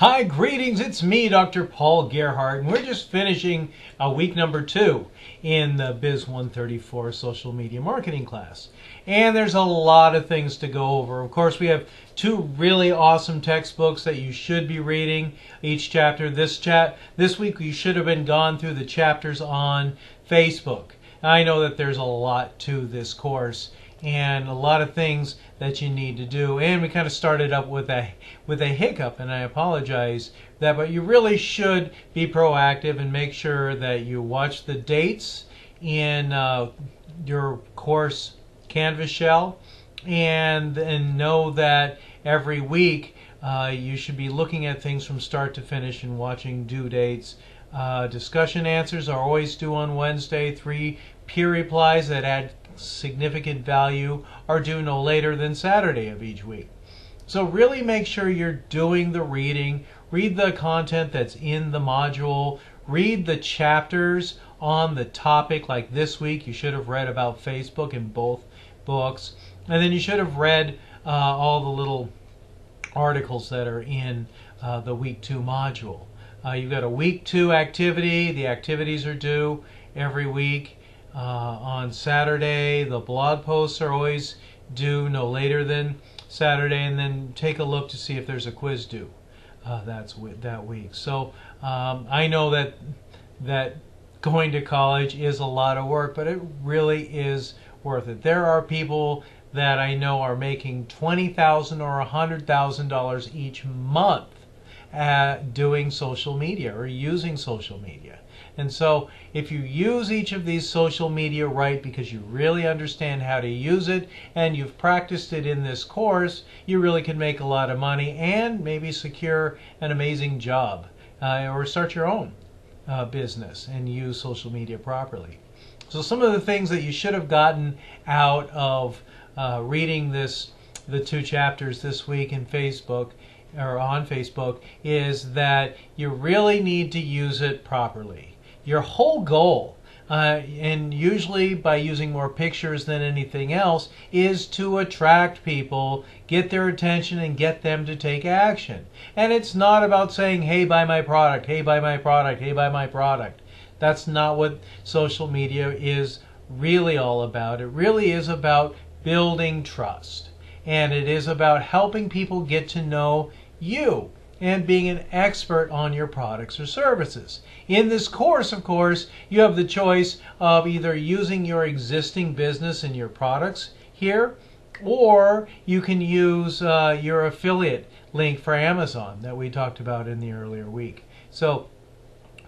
Hi, greetings. It's me, Dr. Paul Gerhardt, and we're just finishing week number 2 in the Biz 134 social media marketing class. And there's a lot of things to go over. Of course, we have 2 really awesome textbooks that you should be reading each chapter. This week you should have been gone through the chapters on Facebook. I know that there's a lot to this course and a lot of things that you need to do, and we kind of started up with a hiccup, and I apologize that, but you really should be proactive and make sure that you watch the dates in your course Canvas shell, and know that every week you should be looking at things from start to finish and watching due dates. Discussion answers are always due on Wednesday. 3 peer replies that add significant value are due no later than Saturday of each week. So really make sure you're doing the reading. Read the content that's in the module. Read the chapters on the topic. Like this week, you should have read about Facebook in both books. And then you should have read all the little articles that are in the week 2 module. You've got a week 2 activity. The activities are due every week. On Saturday, the blog posts are always due no later than Saturday, and then take a look to see if there's a quiz due that week. So I know that going to college is a lot of work, but it really is worth it. There are people that I know are making $20,000 or $100,000 each month doing social media or using social media. And so if you use each of these social media right because you really understand how to use it and you've practiced it in this course, you really can make a lot of money and maybe secure an amazing job or start your own business and use social media properly. So some of the things that you should have gotten out of reading the 2 chapters this week in Facebook or on Facebook is that you really need to use it properly. Your whole goal, and usually by using more pictures than anything else, is to attract people, get their attention, and get them to take action. And it's not about saying, hey, buy my product, hey, buy my product, hey, buy my product. That's not what social media is really all about. It really is about building trust. And it is about helping people get to know you and being an expert on your products or services. In this course, of course, you have the choice of either using your existing business and your products here, or you can use your affiliate link for Amazon that we talked about in the earlier week. So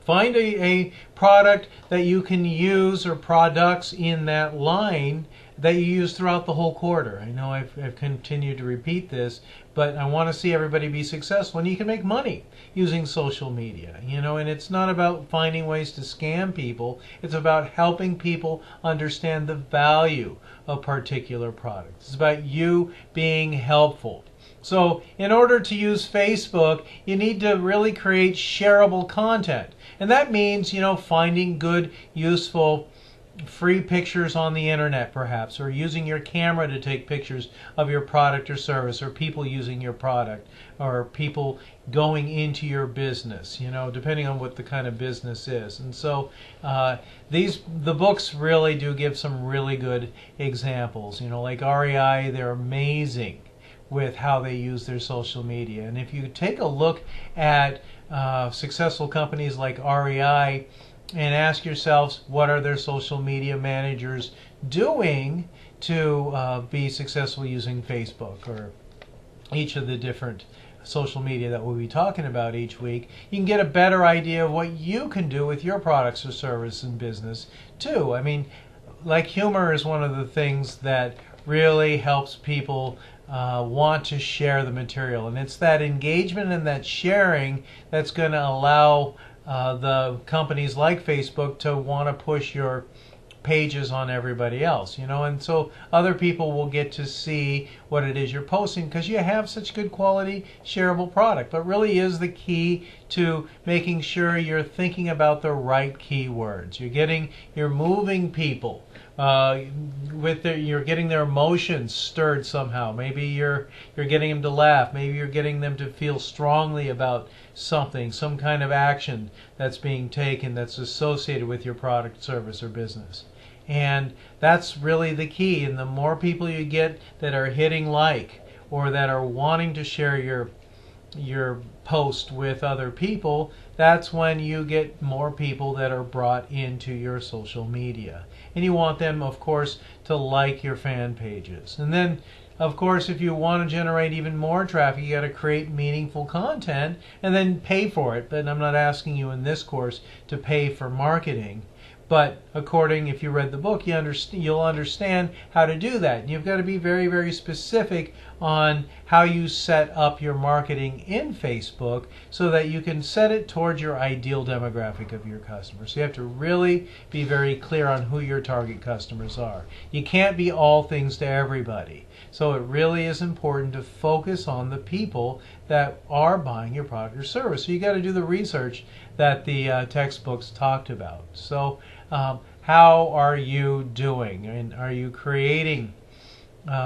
find a product that you can use or products in that line that you use throughout the whole quarter. I know I've continued to repeat this, but I want to see everybody be successful, and you can make money using social media, and it's not about finding ways to scam people. It's about helping people understand the value of particular products. It's about you being helpful. So in order to use Facebook, you need to really create shareable content. And that means, finding good, useful, free pictures on the internet perhaps, or using your camera to take pictures of your product or service, or people using your product, or people going into your business, depending on what the kind of business is. And so the books really do give some really good examples. Like REI, they're amazing with how they use their social media. And if you take a look at successful companies like REI and ask yourselves, what are their social media managers doing to be successful using Facebook or each of the different social media that we'll be talking about each week, you can get a better idea of what you can do with your products or service and business too. I mean, like humor is one of the things that really helps people want to share the material. And it's that engagement and that sharing that's going to allow the companies like Facebook to want to push your pages on everybody else, and so other people will get to see what it is you're posting because you have such good quality shareable product. But really is the key to making sure you're thinking about the right keywords. You're moving people you're getting their emotions stirred somehow. Maybe you're getting them to laugh. Maybe you're getting them to feel strongly about something, some kind of action that's being taken that's associated with your product, service, or business. And that's really the key. And the more people you get that are hitting like or that are wanting to share your post with other people, that's when you get more people that are brought into your social media. And you want them, of course, to like your fan pages. And then, of course, if you want to generate even more traffic, you got to create meaningful content and then pay for it. But I'm not asking you in this course to pay for marketing. But if you read the book, you'll understand how to do that. You've got to be very, very specific on how you set up your marketing in Facebook so that you can set it towards your ideal demographic of your customers. So you have to really be very clear on who your target customers are. You can't be all things to everybody. So it really is important to focus on the people that are buying your product or service. So you got to do the research that the textbooks talked about. So how are you doing? And are you creating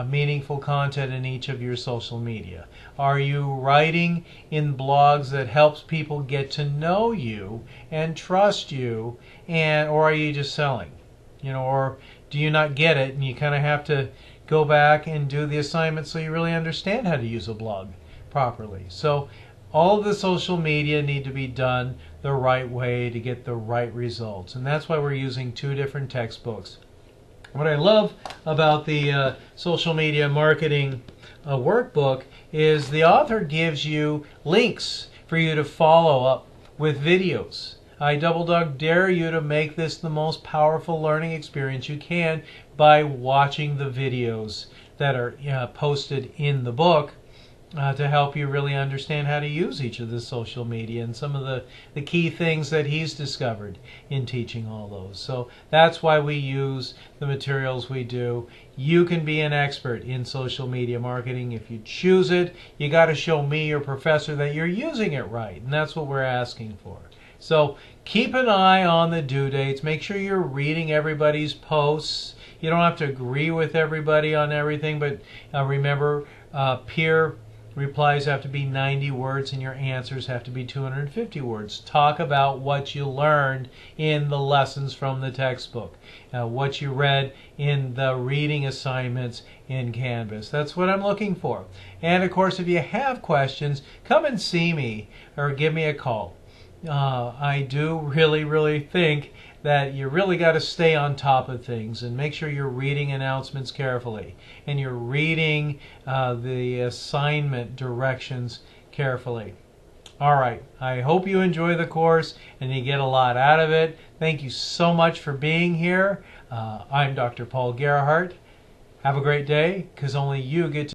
meaningful content in each of your social media? Are you writing in blogs that helps people get to know you and trust you, or are you just selling? Or do you not get it and you kind of have to go back and do the assignment so you really understand how to use a blog properly? So all of the social media need to be done the right way to get the right results. And that's why we're using two different textbooks. What I love about the social media marketing workbook is the author gives you links for you to follow up with videos. I double dog dare you to make this the most powerful learning experience you can by watching the videos that are posted in the book to help you really understand how to use each of the social media and some of the key things that he's discovered in teaching all those. So that's why we use the materials we do. You can be an expert in social media marketing. If you choose it, you got to show me, your professor, that you're using it right. And that's what we're asking for. So keep an eye on the due dates. Make sure you're reading everybody's posts. You don't have to agree with everybody on everything, but remember, peer replies have to be 90 words and your answers have to be 250 words. Talk about what you learned in the lessons from the textbook, what you read in the reading assignments in Canvas. That's what I'm looking for. And of course, if you have questions, come and see me or give me a call. I do really think that you really got to stay on top of things and make sure you're reading announcements carefully and you're reading the assignment directions carefully. All right, I hope you enjoy the course and you get a lot out of it. Thank you so much for being here. I'm Dr. Paul Gerhardt. Have a great day, because only you get to